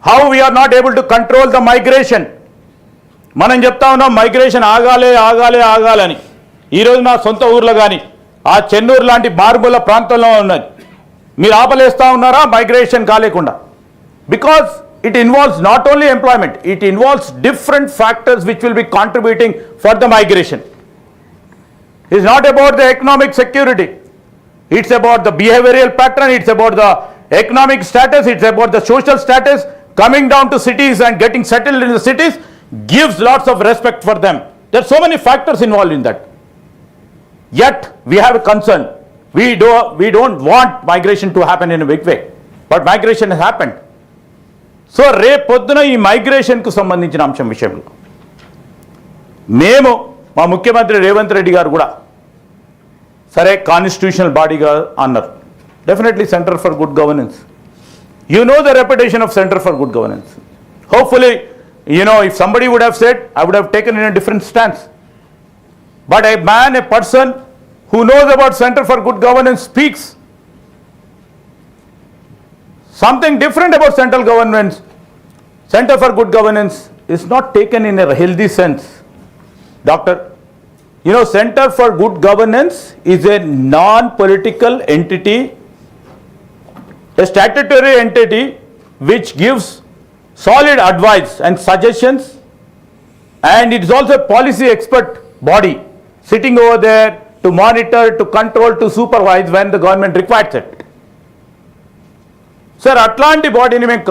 how we are not able to control the migration. మనం చెప్తా ఉన్నాం మైగ్రేషన్ ఆగాలని. ఈరోజు నా సొంత ఊర్లో కానీ ఆ చెన్నూరు లాంటి మారుమూల ప్రాంతంలో ఉన్నది, మీరు ఆపలేస్తూ ఉన్నారా మైగ్రేషన్ కాలేకుండా? Because it involves not only employment, it involves different factors which will be contributing for the migration. It's not about the economic security, it's about the behavioral pattern, it's about the economic status, it's about the social status. Coming down to cities and getting settled in the cities gives lots of respect for them. There are so many factors involved in that. Yet we have a concern. We don't want migration to happen in a big way, but migration has happened. So రేపొద్దున ఈ migration కు సంబంధించిన అంశం విషయంలో మేము మా ముఖ్యమంత్రి రేవంత్ రెడ్డి గారు కూడా సరే కాన్స్టిట్యూషనల్ బాడీగా అన్నారు. Definitely centre for good governance, you know the reputation of centre for good governance. Hopefully if somebody would have said, I would have taken in a different stance. But a person who knows about Center for Good Governance speaks something different about central governance. Center for Good Governance is not taken in a healthy sense, Doctor. Center for Good Governance is a non-political entity, a statutory entity which gives solid advice and suggestions, and it is also a policy expert body sitting over there to monitor, to control, to supervise when the government requires it. Sir, atlanti body ni మేము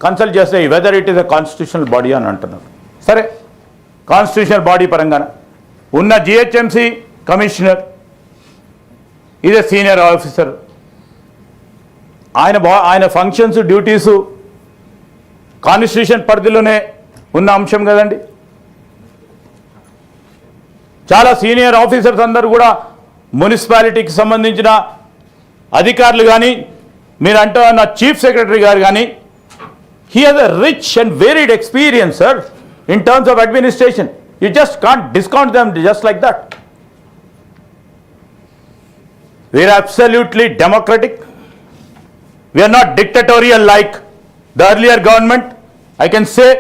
consult చేస్తే whether it is a constitutional body అని అంటున్నారు. సరే, constitutional body పరంగా ఉన్న GHMC commissioner ఇదే senior officer, ఆయన functions duties constitution పరిధిలోనే ఉన్న అంశం కదండి. చాలా సీనియర్ ఆఫీసర్స్ అందరూ కూడా మున్సిపాలిటీకి సంబంధించిన అధికారులు కానీ మీరు అంటున్న చీఫ్ సెక్రటరీ గారు కానీ, he has a rich and varied experience sir in terms of administration. You just can't discount them just like that. We are absolutely democratic. We are not dictatorial like the earlier government, I can say.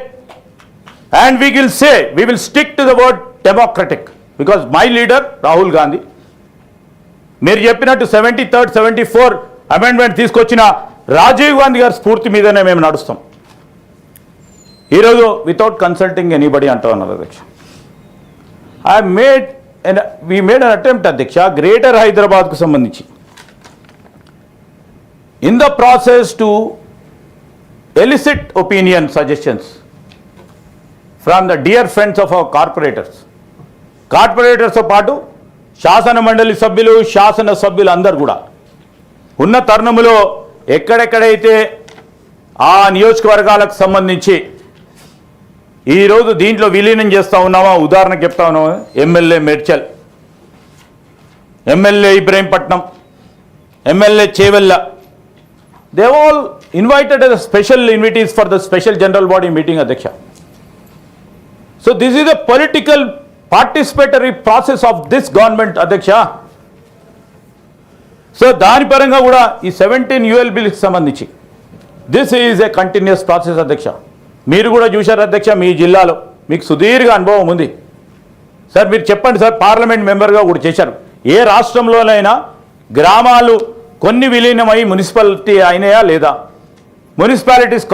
And we will say, we will stick to the word democratic. Because my leader, Rahul Gandhi, మీరు చెప్పినట్టు 73rd, 74 amendment తీసుకొచ్చిన రాజీవ్ గాంధీ గారి స్ఫూర్తి మీదనే మేము నడుస్తాం. ఈరోజు without consulting anybody అంటూ ఉన్నారు అధ్యక్ష. we made an attempt, Adhyaksha, Greater Hyderabad ku sambandhinchi. In the process to elicit opinion, suggestions from the dear friends of our corporators. Corporators తో పాటు శాసన మండలి సభ్యులు, శాసన సభ్యులు అందరూ కూడా ఉన్న తరుణంలో ఎక్కడెక్కడైతే ఆ నియోజకవర్గాలకు సంబంధించి ఈరోజు దీంట్లో విలీనం చేస్తూ ఉన్నామా, ఉదాహరణకు చెప్తా ఉన్నామా, MLA Medchal, MLA Ibrahimpatnam, MLA Chevella, they all invited as special invitees for the special general body meeting అధ్యక్ష. So this is a political participatory process of this government అధ్యక్ష. సో దాని పరంగా కూడా ఈ 17 ULBలకు సంబంధించి this is a continuous process అధ్యక్ష. మీరు కూడా చూశారు అధ్యక్ష, మీ జిల్లాలో మీకు సుదీర్ఘ అనుభవం ఉంది సార్. మీరు చెప్పండి సార్, పార్లమెంట్ మెంబర్గా కూడా చేశారు. ఏ రాష్ట్రంలోనైనా గ్రామాలు కొన్ని విలీనమై మున్సిపాలిటీ అయినాయా లేదా? మున్సిపాలిటీస్